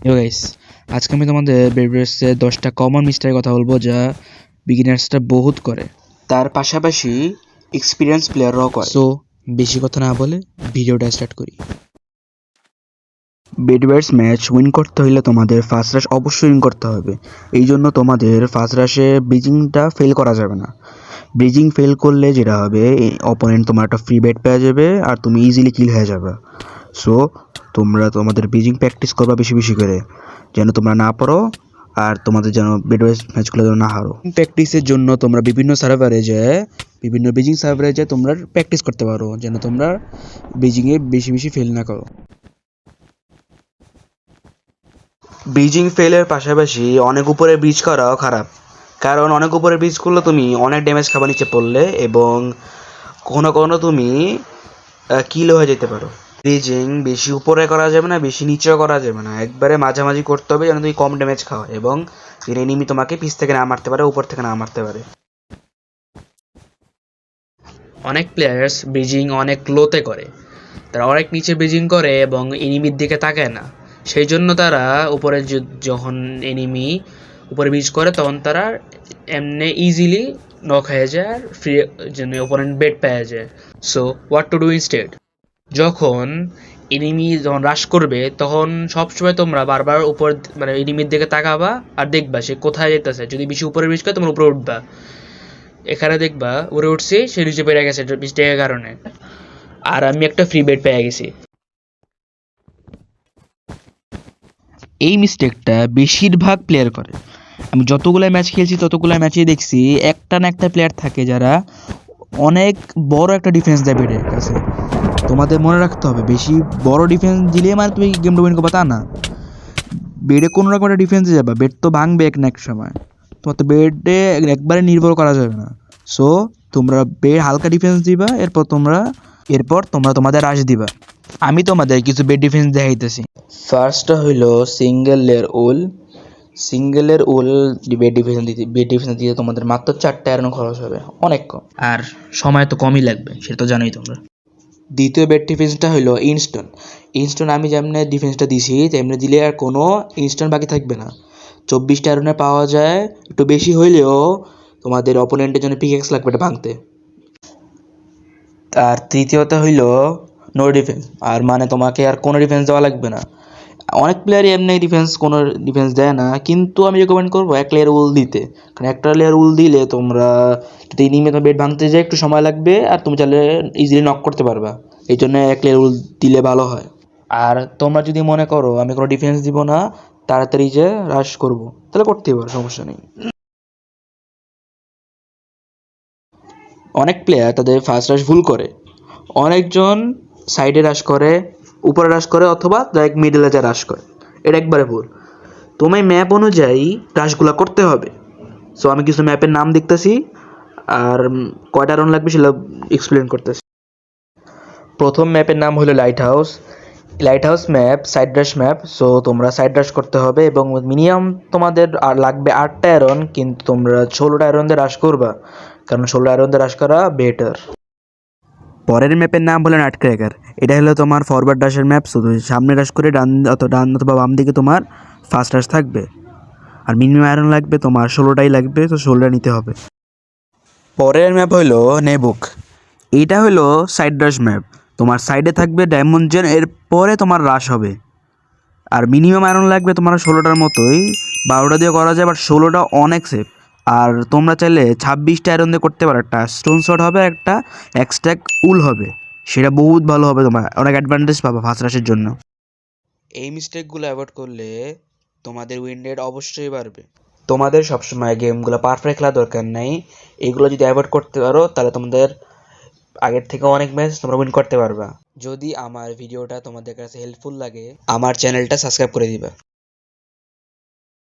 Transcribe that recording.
Hello guys, আজকে আমি তোমাদের বেডব্রেসে 10টা কমন মিস্টেকের কথা বলবো যা বিগিনার্সরা বহুত করে, তার পাশাপাশি এক্সপিরিয়েন্স প্লেয়াররাও করে। সো বেশি কথা না বলে ভিডিওটা স্টার্ট করি। বেডওয়ার্স ম্যাচ উইন করতে হলে তোমাদের ফার্স্ট রাশ অবশ্যই উইন করতে হবে। এই জন্য তোমাদের ফার্স্ট রাশে ব্রিজিংটা ফেল করা যাবে না। ব্রিজিং ফেল করলে যেটা হবে, অপোনেন্ট তোমার একটা ফ্রি বেড পেয়ে যাবে আর তুমি ইজিলি কিল হয়ে যাবে। সো তোমরা তোমাদের ব্রিজিং প্র্যাকটিস করবা বেশি বেশি করে, যেন তোমরা না পারো আর তোমাদের যেন বেডওয়ার্স ম্যাচগুলো যেন না হারো। প্র্যাকটিসের জন্য তোমরা বিভিন্ন ব্রিজিং সার্ভারে যেয়ে তোমরা প্র্যাকটিস করতে পারো, যেন তোমরা ব্রিজিংয়ে বেশি বেশি ফেল না করো। ব্রিজিং ফেলের পাশাপাশি অনেক উপরে ব্রিজ করাও খারাপ, কারণ অনেক উপরে ব্রিজ করলে তুমি অনেক ড্যামেজ খাবার নিচে পড়লে এবং কখনো কখনো তুমি কিল হয়ে যেতে পারো। ব্রিজিং বেশি উপরে করা যাবে না, বেশি নিচেও করা যাবে না, একবারে মাঝামাঝি করতে হবে যেন তুমি কম ড্যামেজ খাও এবং এনিমি তোমাকে পিছ থেকে না মারতে পারে, উপর থেকে না মারতে পারে। অনেক প্লেয়ার্স ব্রিজিং অনেক লোতে করে, তারা অনেক নিচে ব্রিজিং করে এবং এনিমির দিকে তাকায় না। সেই জন্য তারা উপরে যখন এনিমি উপরে ব্রিজ করে তখন তারা এমনি ইজিলি নক হয়ে যায় আর ফ্রি অপোনেন্ট বেড পেয়ে যায়। So what to do instead, যখন এনিমি যখন রাশ করবে তখন সবসময় তোমরা বারবার উপর এনিমির দিকে তাকাবা আর দেখবা সে কোথায় যেতেছে। যদি বেশি উপরে ব্রিজ করে তোমরা উপরে উঠবা, এখানে দেখবা উপরে উঠছি সে নিচে পেয়ে গেছে মিস্টেকের কারণে, আর আমি একটা ফ্রি বেড পেয়ে গেছি। এই মিস্টেকটা বেশিরভাগ প্লেয়ার করে। আমি যতগুলো ম্যাচ খেলছি ততগুলো ম্যাচেই দেখছি একটা না একটা প্লেয়ার থাকে যারা অনেক বড় একটা ডিফেন্স দেয় বেডের কাছে। তোমাদের মনে রাখতে হবে, বেশি বড় ডিফেন্স দিলে মানে তুমি গেমটা উইন করবা তা না। বেডে কোনো রকম একটা ডিফেন্সে যাবা, বেড তো ভাঙবে এক না এক সময়। তোমার তো বেডে একবারে নির্ভর করা যাবে না। সো তোমরা বেড হালকা ডিফেন্স দিবা, এরপর তোমরা তোমাদের রাশ দিবা। আমি তোমাদের কিছু বেড ডিফেন্স দেখাইতেছি। ফার্স্টটা হইলো সিঙ্গেলের উল বেড ডিফেন্স দিতে তোমাদের মাত্র 4টা আয়রন খরচ হবে, অনেক কম, আর সময় তো কমই লাগবে, সেটা তো জানোই তোমরা। দ্বিতীয় বেড ডিফেন্সটা হইলো ইনস্টন আমি যেমনি ডিফেন্সটা দিছি তেমনি দিলে আর কোনো ইনস্টন বাকি থাকবে না। 24টা আয়রনে পাওয়া যায়, একটু বেশি হইলেও তোমাদের অপোনেন্টের জন্য পিকেক্স লাগবে এটা ভাঙতে। আর তৃতীয়টা হইলো নো ডিফেন্স, আর মানে তোমাকে আর কোনো ডিফেন্স দেওয়া লাগবে না। অনেক প্লেয়ারই এমনি কোনো ডিফেন্স দেয় না, কিন্তু আমি রেকমেন্ড করবো এক লেয়ার উল দিতে, কারণ একটা লেয়ার উল দিলে তোমরা যদি এনিমি তোমার বেড ভাঙতে যায় একটু সময় লাগবে আর তুমি চাইলে ইজিলি নক করতে পারবা। এই জন্য এক লেয়ার উল দিলে ভালো হয়। আর তোমরা যদি মনে করো আমি কোনো ডিফেন্স দিব না, তাড়াতাড়ি যে রাশ করবো, তাহলে করতেই পারো, সমস্যা নেই। অনেক প্লেয়ার তাদের ফার্স্ট রাশ ভুল করে। অনেকজন সাইডে রাশ করে, উপরে রাশ করে, অথবা ডাইরেক্ট মিডলে যা রাশ করে, এটা একবারে ভুল। তোমায় ম্যাপ অনুযায়ী রাশগুলো করতে হবে। সো আমি কিছু ম্যাপের নাম দেখতেছি আর কয়টা রাউন্ড লাগবে সেটা এক্সপ্লেন করতেছি। প্রথম ম্যাপের নাম হলো লাইট হাউস ম্যাপ, সাইড রাশ ম্যাপ। সো তোমরা সাইড রাশ করতে হবে এবং মিনিমাম তোমাদের আর লাগবে 8টা আয়রন, কিন্তু তোমরা 16টা আয়রন দিয়ে রাশ করবা, কারণ 16 আয়রন দিয়ে রাশ করা বেটার। পরের ম্যাপের নাম হলো নাট ক্র্যাকার। এটা হলো তোমার ফরওয়ার্ড রাশের ম্যাপ। শুধু সামনে রাশ করে ডান অথবা বাম দিকে তোমার ফার্স্ট রাশ থাকবে, আর মিনিমাম আয়রন লাগবে তোমার 16টাই লাগবে, তো 16টা নিতে হবে। পরের ম্যাপ হলো নেবুক। এইটা হলো সাইড রাশ ম্যাপ। তোমার সাইডে থাকবে ডায়মন্ড জেন, এর পরে তোমার রাশ হবে, আর মিনিমাম আয়রন লাগবে তোমার 16টার মতোই। 12টা দিয়ে করা যায়, বাট 16টা অনেক সেফ। আর তোমরা চাইলে 26টা আয়রন দিয়ে করতে পারো, একটা স্টোন শট হবে, একটা এক্সট্যাক উল হবে, সেটা বহুত ভালো হবে, তোমার অনেক অ্যাডভান্টেজ পাবা ফার্স্ট রাশের জন্য। এই মিস্টেকগুলো অ্যাভয়েড করলে তোমাদের উইন রেট অবশ্যই বাড়বে। তোমাদের সবসময় গেমগুলো পারফেক্ট খেলা দরকার নাই, এগুলো যদি অ্যাভয়েড করতে পারো তাহলে তোমাদের আগের থেকে অনেক ম্যাচ তোমরা উইন করতে পারবা। যদি আমার ভিডিওটা তোমাদের কাছে হেল্পফুল লাগে, আমার চ্যানেলটা সাবস্ক্রাইব করে দিবা।